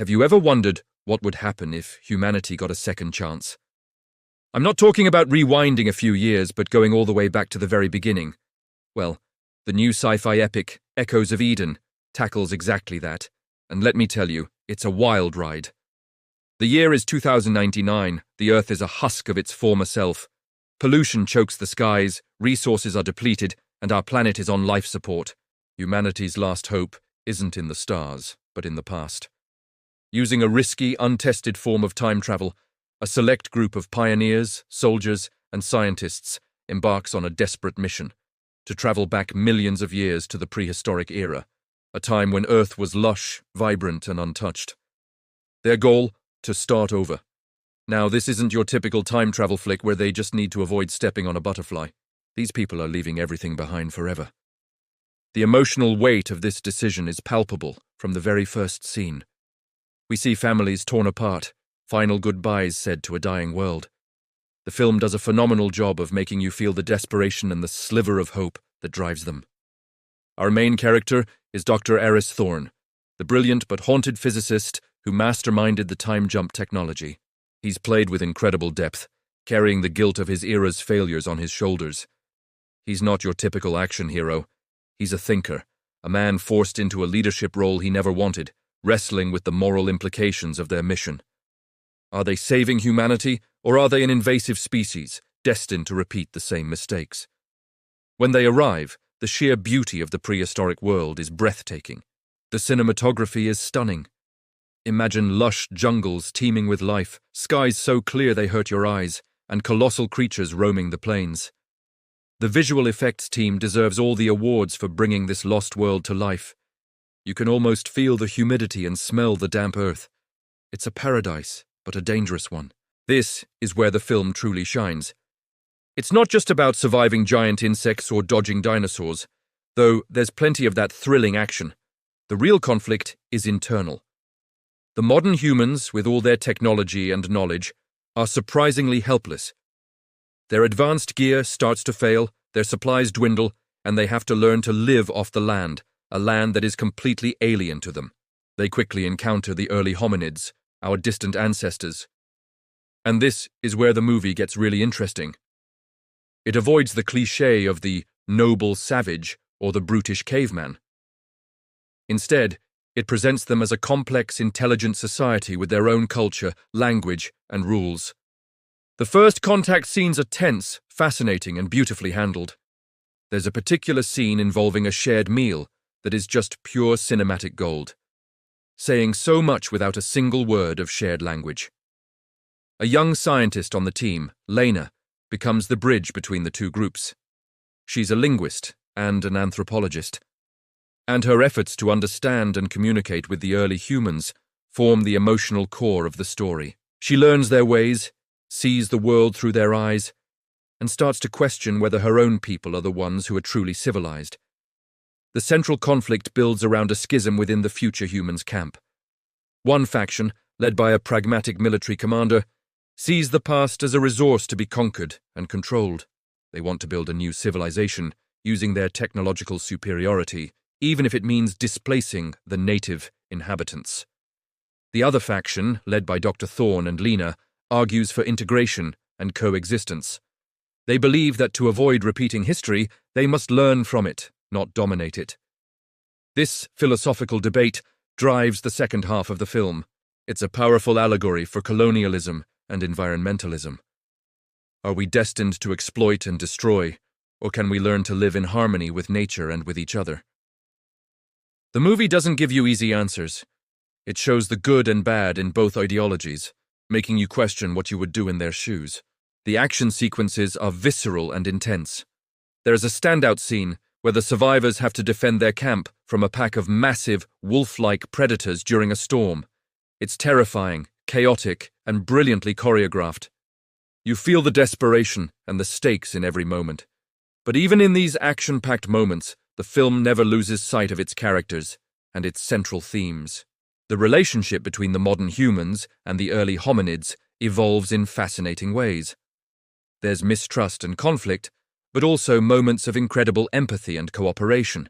Have you ever wondered what would happen if humanity got a second chance? I'm not talking about rewinding a few years, but going all the way back to the very beginning. Well, the new sci-fi epic, Echoes of Eden, tackles exactly that, and let me tell you, it's a wild ride. The year is 2099, the Earth is a husk of its former self. Pollution chokes the skies, resources are depleted, and our planet is on life support. Humanity's last hope isn't in the stars, but in the past. Using a risky, untested form of time travel, a select group of pioneers, soldiers, and scientists embarks on a desperate mission to travel back millions of years to the prehistoric era, a time when Earth was lush, vibrant, and untouched. Their goal? To start over. Now, this isn't your typical time travel flick where they just need to avoid stepping on a butterfly. These people are leaving everything behind forever. The emotional weight of this decision is palpable from the very first scene. We see families torn apart, final goodbyes said to a dying world. The film does a phenomenal job of making you feel the desperation and the sliver of hope that drives them. Our main character is Dr. Eris Thorne, the brilliant but haunted physicist who masterminded the time jump technology. He's played with incredible depth, carrying the guilt of his era's failures on his shoulders. He's not your typical action hero. He's a thinker, a man forced into a leadership role he never wanted, wrestling with the moral implications of their mission. Are they saving humanity, or are they an invasive species, destined to repeat the same mistakes? When they arrive, the sheer beauty of the prehistoric world is breathtaking. The cinematography is stunning. Imagine lush jungles teeming with life, skies so clear they hurt your eyes, and colossal creatures roaming the plains. The visual effects team deserves all the awards for bringing this lost world to life. You can almost feel the humidity and smell the damp earth. It's a paradise, but a dangerous one. This is where the film truly shines. It's not just about surviving giant insects or dodging dinosaurs, though there's plenty of that thrilling action. The real conflict is internal. The modern humans, with all their technology and knowledge, are surprisingly helpless. Their advanced gear starts to fail, their supplies dwindle, and they have to learn to live off the land, a land that is completely alien to them. They quickly encounter the early hominids, our distant ancestors. And this is where the movie gets really interesting. It avoids the cliché of the noble savage or the brutish caveman. Instead, it presents them as a complex, intelligent society with their own culture, language, and rules. The first contact scenes are tense, fascinating, and beautifully handled. There's a particular scene involving a shared meal that is just pure cinematic gold, saying so much without a single word of shared language. A young scientist on the team, Lena, becomes the bridge between the two groups. She's a linguist and an anthropologist, and her efforts to understand and communicate with the early humans form the emotional core of the story. She learns their ways, sees the world through their eyes, and starts to question whether her own people are the ones who are truly civilized. The central conflict builds around a schism within the future humans' camp. One faction, led by a pragmatic military commander, sees the past as a resource to be conquered and controlled. They want to build a new civilization using their technological superiority, even if it means displacing the native inhabitants. The other faction, led by Dr. Thorne and Lena, argues for integration and coexistence. They believe that to avoid repeating history, they must learn from it, not dominate it. This philosophical debate drives the second half of the film. It's a powerful allegory for colonialism and environmentalism. Are we destined to exploit and destroy, or can we learn to live in harmony with nature and with each other? The movie doesn't give you easy answers. It shows the good and bad in both ideologies, making you question what you would do in their shoes. The action sequences are visceral and intense. There is a standout scene where the survivors have to defend their camp from a pack of massive, wolf-like predators during a storm. It's terrifying, chaotic, and brilliantly choreographed. You feel the desperation and the stakes in every moment. But even in these action-packed moments, the film never loses sight of its characters and its central themes. The relationship between the modern humans and the early hominids evolves in fascinating ways. There's mistrust and conflict, but also moments of incredible empathy and cooperation.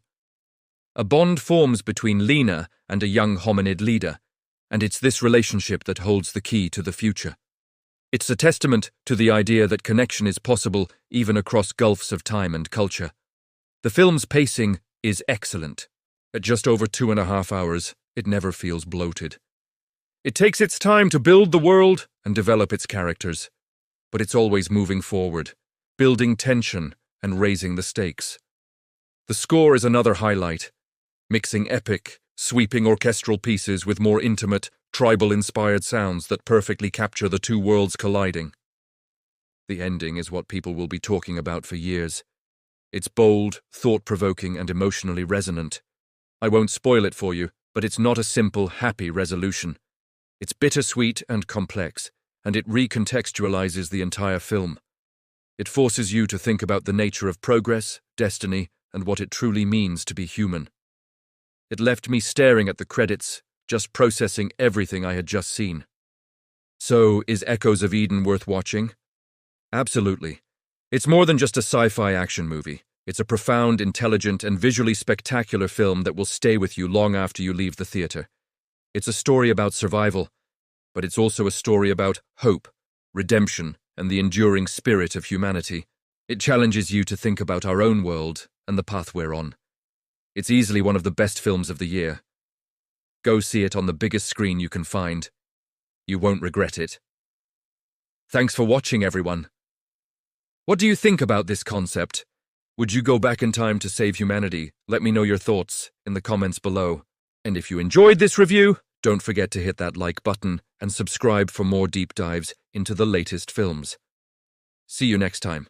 A bond forms between Lena and a young hominid leader, and it's this relationship that holds the key to the future. It's a testament to the idea that connection is possible even across gulfs of time and culture. The film's pacing is excellent. At just over 2.5 hours, it never feels bloated. It takes its time to build the world and develop its characters, but it's always moving forward, building tension and raising the stakes. The score is another highlight, mixing epic, sweeping orchestral pieces with more intimate, tribal-inspired sounds that perfectly capture the two worlds colliding. The ending is what people will be talking about for years. It's bold, thought-provoking, and emotionally resonant. I won't spoil it for you, but it's not a simple, happy resolution. It's bittersweet and complex, and it recontextualizes the entire film. It forces you to think about the nature of progress, destiny, and what it truly means to be human. It left me staring at the credits, just processing everything I had just seen. So, is Echoes of Eden worth watching? Absolutely. It's more than just a sci-fi action movie. It's a profound, intelligent, and visually spectacular film that will stay with you long after you leave the theater. It's a story about survival, but it's also a story about hope, redemption, and the enduring spirit of humanity. It challenges you to think about our own world and the path we're on. It's easily one of the best films of the year. Go see it on the biggest screen you can find. You won't regret it. Thanks for watching, everyone. What do you think about this concept? Would you go back in time to save humanity? Let me know your thoughts in the comments below. And if you enjoyed this review, don't forget to hit that like button and subscribe for more deep dives into the latest films. See you next time.